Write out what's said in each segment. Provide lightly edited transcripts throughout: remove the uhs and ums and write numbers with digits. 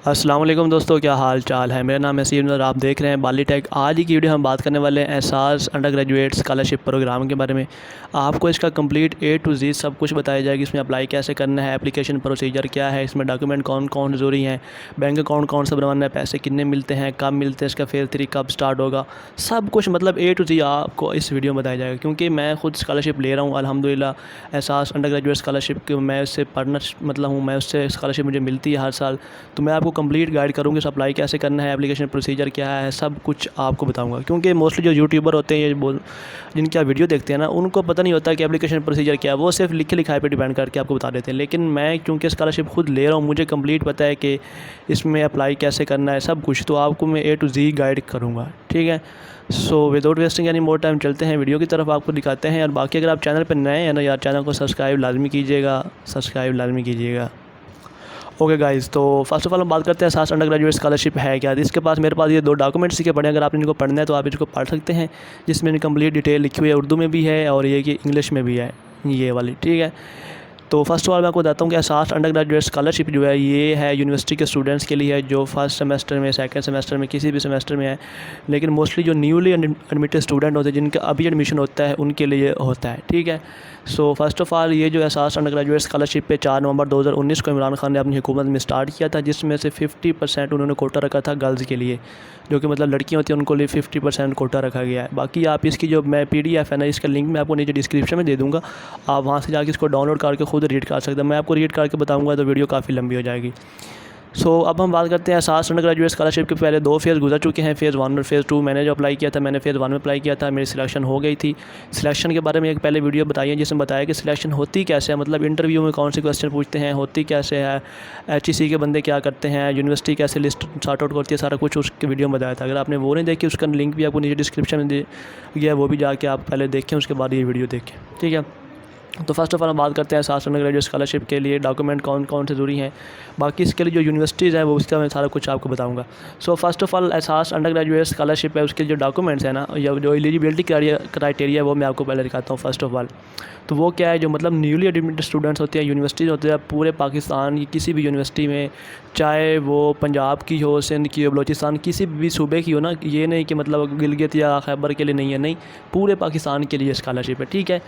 अस्सलाम वालेकुम दोस्तों, क्या हाल चाल है। मेरा नाम है सीम और आप देख रहे हैं बाली टेक। आज की वीडियो हम बात करने वाले हैं एहसास अंडर ग्रेजुएट स्कॉलरशिप प्रोग्राम के बारे में। आपको इसका कंप्लीट A to Z सब कुछ बताया जाएगा। इसमें अप्लाई कैसे करना है, एप्लीकेशन प्रोसीजर क्या है, इसमें डॉक्यूमेंट कौन कौन ज़रूरी हैं, बैंक अकाउंट कौन सा बनवाना है, पैसे कितने मिलते हैं, कब मिलते हैं, इसका फेज़ 3 कब स्टार्ट होगा, सब कुछ मतलब A to Z आपको इस वीडियो में बताया जाएगा। क्योंकि मैं खुद स्कॉलरशिप ले रहा हूँ अल्हम्दुलिल्लाह, एहसास अंडर ग्रेजुएट स्कॉलरशिप मैं उससे पढ़ना मतलब हूँ, मैं उससे स्कॉलरशिप मुझे मिलती है हर साल। तो मैं आपको कंप्लीट गाइड करूँगी अप्लाई कैसे करना है, एप्लीकेशन प्रोसीजर क्या है, सब कुछ आपको बताऊंगा। क्योंकि मोस्टली जो यूट्यूबर होते हैं, ये जिनकी आप वीडियो देखते हैं ना, उनको पता नहीं होता कि एप्लीकेशन प्रोसीजर क्या है। वो सिर्फ लिखे लिखाए पे डिपेंड करके आपको बता देते हैं। लेकिन मैं क्योंकि स्कॉलरशिप खुद ले रहा हूँ, मुझे कंप्लीट पता है कि इसमें अप्लाई कैसे करना है, सब कुछ। तो आपको मैं A to Z गाइड करूँगा, ठीक है। So without wasting any more time चलते हैं वीडियो की तरफ, आपको दिखाते हैं। और बाकी अगर आप चैनल पर नए हैं ना यार, चैनल को सब्सक्राइब लाजमी कीजिएगा, सब्सक्राइब लाजमी कीजिएगा। ओके गाइज़, तो फर्स्ट ऑफ ऑल हम बात करते हैं एहसास अंडर ग्रेजुएट स्कॉलरशिप है क्या। इसके पास मेरे पास ये 2 डॉक्यूमेंट्स के पड़े हैं। अगर आप इनको पढ़ना है तो आप इसको पढ़ सकते हैं, जिसमें कंप्लीट डिटेल लिखी हुई है, उर्दू में भी है और ये कि इंग्लिश में भी है, ये वाली, ठीक है। तो फर्स्ट ऑफ ऑल मैं आपको बताता हूँ कि एहसास अंडर ग्रेजुएट स्कॉलरशिप जो है, ये है यूनिवर्सिटी के स्टूडेंट्स के लिए है, जो फर्स्ट सेमेस्टर में, सेकंड सेमेस्टर में, किसी भी सेमेस्टर में है। लेकिन मोस्टली जो न्यूली एडमिटेड स्टूडेंट होते हैं, जिनका अभी एडमिशन होता है, उनके लिए होता है, ठीक है। सो फर्स्ट ऑफ़ ऑल ये जो एहसास अंडर ग्रेजुएट स्कॉलरशिप पे 4 नवंबर 2019 को इमरान खान ने अपनी हुकूमत में स्टार्ट किया था, जिसमें से 50% उन्होंने कोटा रखा था गर्ल्स के लिए, जो कि मतलब लड़कियां होती हैं उनको लिए 50% कोटा रखा गया है। बाकी आप इसकी जो मैं PDF है ना, इसका लिंक मैं आपको नीचे डिस्क्रिप्शन में दे दूँगा, आप वहाँ से जाके इसको डाउनलोड करके खुद रीड कर सकते हैं। मैं आपको रीड करके बताऊँगा तो वीडियो काफ़ी लंबी हो जाएगी। सो अब हम बात करते हैं एहसास अंडर ग्रेजुएट स्कॉलरशिप के पहले 2 फेज़ गुजर चुके हैं, फ़ेज़ 1 और फ़ेज़ 2। मैंने जो अप्लाई किया था, मैंने फ़ेज़ 1 में अप्लाई किया था, मेरी सिलेक्शन हो गई थी। सिलेक्शन के बारे में एक पहले वीडियो बताई है, जिसमें बताया कि सिलेक्शन होती कैसे है, मतलब इंटरव्यू में कौन से क्वेश्चन पूछते हैं, होती कैसे है, HEC के बंदे क्या करते हैं, यूनिवर्सिटी कैसे लिस्ट सॉर्ट आउट करती है, सारा कुछ उसके वीडियो में बताया था। अगर आपने वो नहीं देखी, उसका लिंक भी आपको नीचे डिस्क्रिप्शन में दे गया, वो भी जाके आप पहले देखें, उसके बाद ये वीडियो देखें, ठीक है। तो फर्स्ट ऑफ ऑल हम बात करते हैं एहसास अंडर ग्रेजुएट स्कॉलरशिप के लिए डॉक्यूमेंट कौन कौन से ज़रूरी हैं। बाकी इसके लिए जो यूनिवर्सिटीज़ हैं वो उसका मैं सारा कुछ आपको बताऊंगा। सो फर्स्ट ऑफ ऑल एहसास अंडर ग्रेजुएट स्कॉलरशिप है, उसके जो डॉक्यूमेंट्स हैं ना, या जो एलिजिबिलिटी क्राइटेरिया है, वो मैं आपको पहले दिखाता हूँ। फर्स्ट ऑफ ऑल तो वो क्या है, जो मतलब न्यूली एडमिटेड स्टूडेंट्स होते हैं, यूनिवर्सिटीज़ होते हैं पूरे पाकिस्तान की किसी भी यूनिवर्सिटी में, चाहे वो पंजाब की हो, सिंध की हो, बलोचिस्तान किसी भी सूबे की हो ना, ये नहीं कि मतलब गिलगित या खैबर के लिए नहीं है, नहीं, पूरे पाकिस्तान के लिए स्कॉलरशिप है, ठीक है।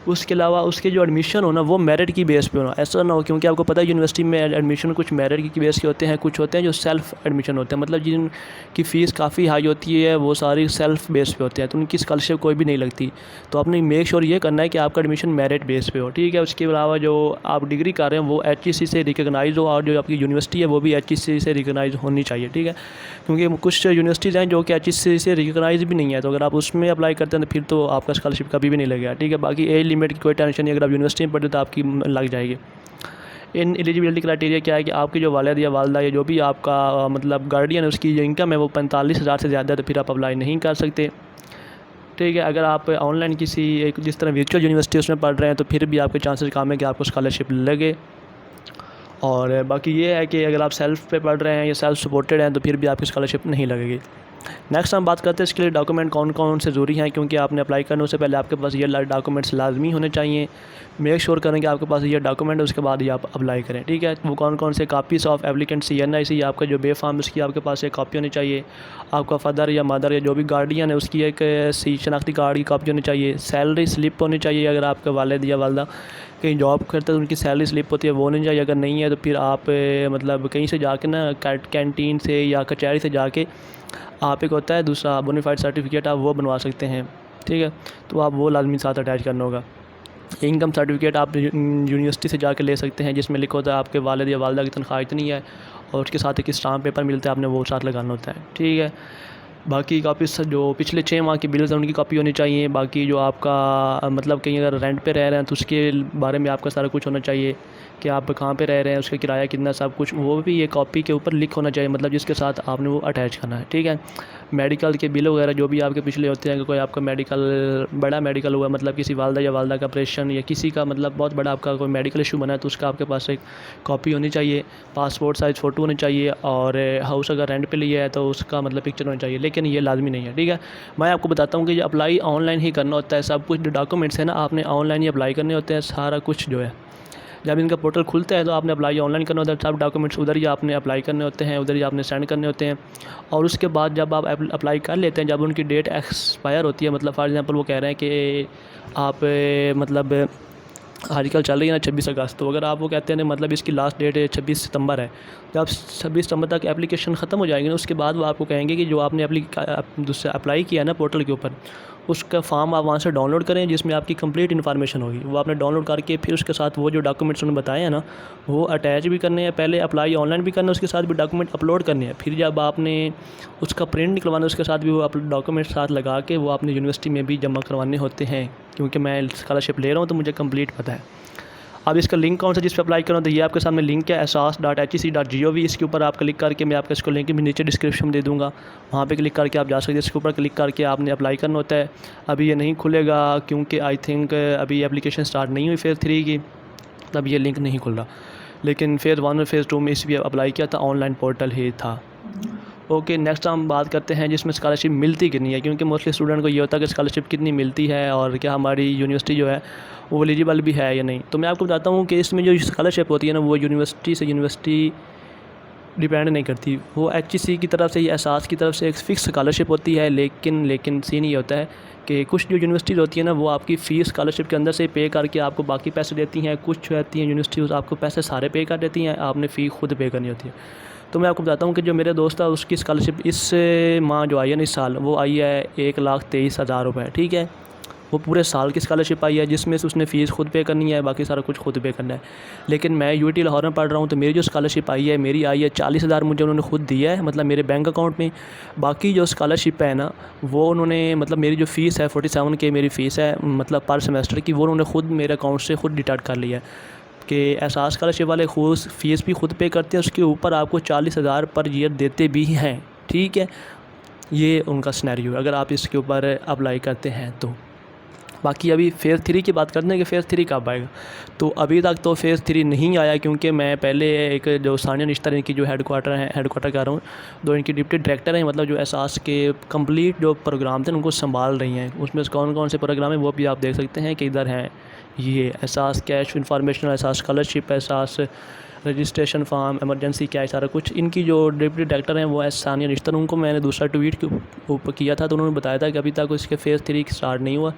उसके अलावा उसके जो एडमिशन हो ना, वो मेरिट की बेस पे होना, ऐसा ना हो, क्योंकि आपको पता है यूनिवर्सिटी में एडमिशन कुछ मेरिट की बेस के होते हैं, कुछ होते हैं जो सेल्फ़ एडमिशन होते हैं, मतलब जिनकी फ़ीस काफ़ी हाई होती है, वो सारी सेल्फ़ बेस पे होते हैं, तो उनकी स्कॉलरशिप कोई भी नहीं लगती। तो आपने मेक श्योर ये करना है कि आपका एडमिशन मेरिट बेस पे हो, ठीक है। उसके अलावा जो आप डिग्री कर रहे हैं वो HEC से रिकगनाइज़ हो, और जो आपकी यूनिवर्सिटी है वो भी HEC से रिकगनाइज़ होनी चाहिए, ठीक है। क्योंकि कुछ यूनिवर्सिटीज़ हैं जो कि HEC से रिकगनाइज़ भी नहीं है, तो अगर आप उसमें अप्लाई करते हैं तो फिर तो आपका स्कॉलरशिप कभी भी नहीं लगेगा, ठीक है। बाकी एज लिमिट की कोई टेंशन नहीं, अगर आप यूनिवर्सिटी में पढ़ते तो आपकी लग जाएगी। इन एलिजिबिलिटी क्राइटेरिया क्या है कि आपके जो वालिद या वालदा या जो भी आपका मतलब गार्डियन है, उसकी जो इनकम है वो 45,000 से ज़्यादा है, तो फिर आप अप्लाई नहीं कर सकते, ठीक है। अगर आप ऑनलाइन किसी एक जिस तरह वर्चुअल यूनिवर्सिटी उसमें पढ़ रहे हैं, तो फिर भी आपके चांसेस कम है कि आपको स्कॉलरशिप लगे। और बाकी ये है कि अगर आप सेल्फ़ पे पढ़ रहे हैं या सेल्फ़ सपोर्टेड हैं, तो फिर भी आपकी स्कॉलरशिप नहीं लगेगी। नेक्स्ट हम बात करते हैं इसके लिए डॉक्यूमेंट कौन कौन से ज़रूरी हैं, क्योंकि आपने अप्लाई करने से पहले आपके पास ये डॉक्यूमेंट्स लाजमी होने चाहिए। मेक श्योर करें कि आपके पास ये डॉक्यूमेंट है, उसके बाद ही आप अप्लाई करें, ठीक है। वो कौन कौन से कापीज़ ऑफ एप्लीकेंट CNIC, आपका जो बे फॉर्म उसकी आपके पास एक कॉपी होनी चाहिए। आपका फादर या मदर या जो भी गार्डियन है उसकी एक शनाख्ती कार्ड की कॉपी होनी चाहिए। सैलरी स्लिप होनी चाहिए, अगर आपके वालिद या वालदा कहीं जॉब करते हैं तो उनकी सैलरी स्लिप होती है, वो नहीं चाहिए। अगर नहीं है तो फिर आप मतलब कहीं से जाके ना कैंटीन से या कचहरी से जाके आप एक होता है दूसरा बोनाफाइड सर्टिफिकेट, आप वो बनवा सकते हैं, ठीक है। तो आप वो लाजमी साथ अटैच करना होगा। इनकम सर्टिफिकेट आप यूनिवर्सिटी से जाके ले सकते हैं, जिसमें लिखा होता है आपके वालिद या वालदा की तनख्वाह इतनी है, और उसके साथ एक स्टाम्प पेपर मिलता है, आपने वो साथ लगाना होता है, ठीक है। बाकी काफ़ी जो पिछले 6 माह की बिल्स हैं उनकी कॉपी होनी चाहिए। बाकी जो आपका मतलब कहीं अगर रेंट पे रह रहे हैं तो उसके बारे में आपका सारा कुछ होना चाहिए कि आप कहाँ पे रह रहे हैं, उसका किराया कितना, सब कुछ वो भी ये कॉपी के ऊपर लिख होना चाहिए, मतलब जिसके साथ आपने वो अटैच करना है, ठीक है। मेडिकल के बिल वगैरह जो भी आपके पिछले होते हैं, कोई आपका मेडिकल बड़ा मेडिकल हुआ, मतलब किसी वालदा या वालदा का ऑपरेशन या किसी का मतलब बहुत बड़ा आपका कोई मेडिकल इशू बना है, तो उसका आपके पास एक कॉपी होनी चाहिए। पासपोर्ट साइज़ फ़ोटो होनी चाहिए, और हाउस अगर रेंट पे लिया है तो उसका मतलब पिक्चर होनी चाहिए, लेकिन ये लाजमी नहीं है, ठीक है। मैं आपको बताता हूँ कि ये अप्लाई ऑनलाइन ही करना होता है, सब कुछ जो डॉक्यूमेंट्स हैं ना आपने ऑनलाइन ही अप्लाई करने होते हैं, सारा कुछ जो है, जब इनका पोर्टल खुलता है तो आपने अप्लाई ऑनलाइन करना होता है, सब डॉक्यूमेंट्स उधर ही आपने अप्लाई करने होते हैं, उधर ही आपने सेंड करने होते हैं। और उसके बाद जब आप अप्लाई कर लेते हैं, जब उनकी डेट एक्सपायर होती है, मतलब फॉर एग्ज़ाम्पल वो कह रहे हैं कि आप मतलब आजकल चल रही है ना 26 अगस्त, तो अगर आप वो कहते हैं मतलब इसकी लास्ट डेट 26 सितंबर है, जब 26 सितंबर तक एप्लीकेशन ख़त्म हो जाएगी ना, उसके बाद वो आपको कहेंगे कि जो आपने दूसरा अप्लाई किया है ना पोर्टल के ऊपर, उसका फॉर्म आप वहाँ से डाउनलोड करें जिसमें आपकी कंप्लीट इन्फॉर्मेशन होगी। वो आपने डाउनलोड करके फिर उसके साथ वो जो डॉक्यूमेंट्स उन्होंने बताए हैं ना, वो अटैच भी करने हैं, पहले अप्लाई ऑनलाइन भी करना है, उसके साथ भी डॉक्यूमेंट अपलोड करने हैं। फिर जब आपने उसका प्रिंट निकलवाना है, उसके साथ भी वो डॉक्यूमेंट साथ लगा के वो आपने यूनिवर्सिटी में भी जमा करवाने होते हैं। क्योंकि मैं स्कॉलरशिप ले रहा हूँ तो मुझे कंप्लीट पता है। अब इसका लिंक कौन सा जिस पे अप्लाई करो, तो ये आपके सामने लिंक है asas.hec.gov। इसके ऊपर आप क्लिक करके, मैं आपको इसको लिंक भी नीचे डिस्क्रिप्शन में दे दूँगा, वहाँ पे क्लिक करके आप जा सकते हैं। इसके ऊपर क्लिक करके आपने अप्लाई करना होता है। अभी ये नहीं खुलेगा क्योंकि आई थिंक अभी एप्लीकेशन स्टार्ट नहीं हुई फेज़ 3 की, तब ये लिंक नहीं खुल रहा। लेकिन फेज़ 1 और फेज़ 2 में इस भी अप्लाई किया था, ऑनलाइन पोर्टल ही था। ओके, नेक्स्ट हम बात करते हैं जिसमें स्कॉलरशिप मिलती कितनी है, क्योंकि मोस्टली स्टूडेंट को ये होता है कि स्कॉलरशिप कितनी मिलती है और क्या हमारी यूनिवर्सिटी जो है वो एलिजिबल भी है या नहीं। तो मैं आपको बताता हूँ कि इसमें जो स्कॉलरशिप होती है ना, वो यूनिवर्सिटी से यूनिवर्सिटी डिपेंड नहीं करती। वो HEC की तरफ से या एहसास की तरफ से एक फ़िक्स स्कॉलरशिप होती है। लेकिन सीन ये होता है कि कुछ जो यूनिवर्सिटीज़ होती है ना, वो आपकी फ़ीस स्कॉलरशिप के अंदर से पे करके आपको बाकी पैसे देती हैं। कुछ जो रहती हैं यूनिवर्सिटीज़ आपको पैसे सारे पे कर देती हैं, आपने फ़ी खुद पे करनी होती है। तो मैं आपको बताता हूँ कि जो मेरे दोस्त था उसकी स्कॉलरशिप इस माह जो आई है ना, इस साल वो आई है 1,23,000 रुपये। ठीक है, वो पूरे साल की स्कॉलरशिप आई है जिसमें से उसने फ़ीस खुद पे करनी है, बाकी सारा कुछ खुद पे करना है। लेकिन मैं UT लाहौर में पढ़ रहा हूँ, तो मेरी जो स्कॉलरशिप आई है, मेरी आई है 40,000 मुझे उन्होंने खुद दिया है, मतलब मेरे बैंक अकाउंट में। बाकी जो स्कॉलरशिप है ना, वो उन्होंने मतलब मेरी जो फ़ीस है 47K मेरी फ़ीस है मतलब पर सेमेस्टर की, वो उन्होंने खुद मेरे अकाउंट से खुद डिडक्ट कर लिया है। कि एहसास स्कॉलरशिप वाले खुद फ़ीस भी खुद पे करते हैं, उसके ऊपर आपको 40,000 पर ईयर देते भी हैं। ठीक है, ये उनका सिनेरियो है अगर आप इसके ऊपर अप्लाई करते हैं तो। बाकी अभी फेज़ 3 की बात करते हैं कि फेज़ 3 कब आएगा। तो अभी तक तो फेज़ 3 नहीं आया, क्योंकि मैं पहले एक जो सानिया निश्तर इनकी जो हेडक्वार्टर कह रहा हूँ, जो इनकी डिप्टी डायरेक्टर हैं, मतलब जो एहसास के कंप्लीट जो प्रोग्राम थे उनको संभाल रही हैं। उसमें कौन कौन से प्रोग्राम हैं वो भी आप देख सकते हैं कि इधर हैं। ये एहसास कैश इन्फॉर्मेशन, एहसास स्कॉलरशिप, एहसास रजिस्ट्रेशन फॉर्म, एमरजेंसी कैश, सारा कुछ। इनकी जो डिप्टी डायरेक्टर हैं वो सानिया निश्तर, उनको मैंने दूसरा ट्वीट के ऊपर किया था, तो उन्होंने बताया था कि अभी तक इसके फेज़ 3 स्टार्ट नहीं हुआ।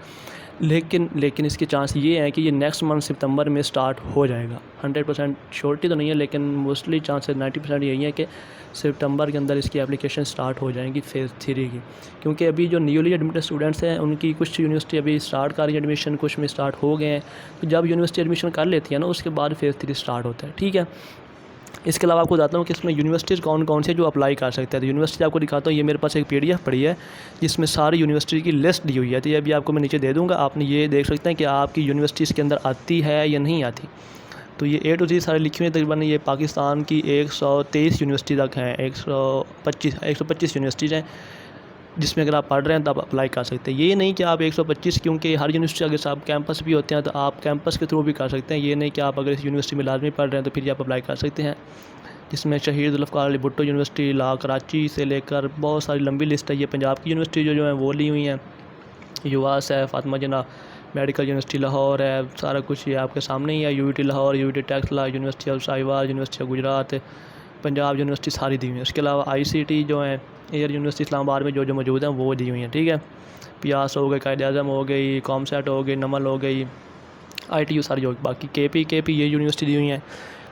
लेकिन इसके चांस ये हैं कि ये नेक्स्ट मंथ सितंबर में स्टार्ट हो जाएगा। 100% श्योरिटी तो नहीं है, लेकिन मोस्टली चांसेस 90% यही है कि सितंबर के अंदर इसकी एप्लीकेशन स्टार्ट हो जाएंगी फेज़ 3 की। क्योंकि अभी जो न्यूली एडमिटेड स्टूडेंट्स हैं उनकी कुछ यूनिवर्सिटी अभी स्टार्ट कर रही है एडमिशन, कुछ में स्टार्ट हो गए हैं। तो जब यूनिवर्सिटी एडमिशन कर लेती है ना, उसके बाद फेज़ 3 स्टार्ट होता है। ठीक है, इसके अलावा आपको बताता हूँ कि इसमें यूनिवर्सिटीज़ कौन कौन से जो अप्लाई कर सकते हैं। तो यूनिवर्सिटी आपको दिखाता हूँ, ये मेरे पास एक PDF पड़ी है जिसमें सारी यूनिवर्सिटी की लिस्ट दी हुई है। तो ये अभी आपको मैं नीचे दे दूँगा, आपने ये देख सकते हैं कि आपकी यूनिवर्सिटी इसके अंदर आती है या नहीं आती। तो ये A to Z सारी लिखी हुई है तकरीबन। ये पाकिस्तान की 123 यूनिवर्सिटी तक हैं, 125 यूनिवर्सिटीज़ हैं जिसमें अगर आप पढ़ रहे हैं तो आप अप्लाई कर सकते हैं। ये नहीं कि आप 125, क्योंकि हर यूनिवर्सिटी अगर आप कैंपस भी होते हैं तो आप कैंपस के थ्रू भी कर सकते हैं। ये नहीं कि आप अगर इस यूनिवर्सिटी में लाजमी पढ़ रहे हैं तो फिर आप अप्लाई कर सकते हैं। जिसमें शहीद जुल्फ़िकार अली भुट्टो यूनिवर्सिटी, ला कराची से लेकर बहुत सारी लंबी लिस्ट है। ये पंजाब की यूनिवर्सिटी जो है वो ली हुई हैं, UAS है, फातिमा जिन्ना मेडिकल यूनिवर्सिटी लाहौर है, सारा कुछ ये आपके सामने ही है। UT Lahore, UT Taxila, university of Sahiwal, university of Gujarat, Punjab university सारी दी हुई हैं। उसके अलावा ICT जो है, एयर यूनिवर्सिटी इस्लामाबाद में जो मौजूद हैं वो दी हुई हैं। ठीक है, पियास हो गई, कायद-ए-आज़म हो गई, कॉमसेट हो गई, नमल हो गई, ITU सारी हो गई। बाकी KP ये यूनिवर्सिटी दी हुई हैं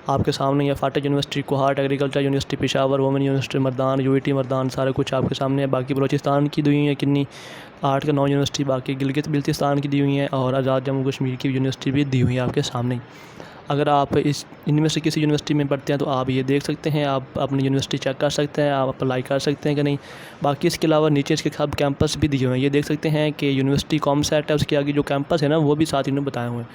आपके सामने। है फाटेक university, Kohat agriculture university, Peshawar women university, Mardan, UET Mardan, सारा कुछ आपके सामने है। बाकी बलोचिस्तान की दी हुई है कितनी 8 का 9 यूनिवर्सिटी, बाकी गिलगित बिल्तिस्तान की दी हुई हैं, और आज़ाद जम्मू कश्मीर की यूनिवर्सिटी भी दी हुई है आपके सामने। अगर आप इनमें से किसी यूनिवर्सिटी में पढ़ते हैं तो आप ये देख सकते हैं, आप अपनी यूनिवर्सिटी चेक कर सकते हैं, आप अप्लाई कर सकते हैं कि नहीं। बाकी इसके अलावा नीचे इसके सब कैंपस भी दिए हुए हैं। ये देख सकते हैं कि यूनिवर्सिटी कॉमसेट है, उसके आगे जो कैंपस है ना वो भी साथ इन्होंने बताए हुए हैं,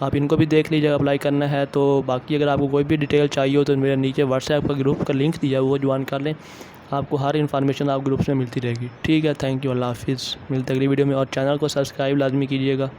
आप इनको भी देख लीजिएगा अप्लाई करना है तो। बाकी अगर आपको कोई भी डिटेल चाहिए हो तो मेरे नीचे व्हाट्सएप का ग्रुप का लिंक दिया है, वो ज्वाइन कर लें, आपको हर इन्फॉर्मेशन आप ग्रुप्स में मिलती रहेगी। ठीक है, थैंक यू, अल्लाह हाफिज़। मिलते अगली वीडियो में, और चैनल को सब्सक्राइब लाजमी कीजिएगा।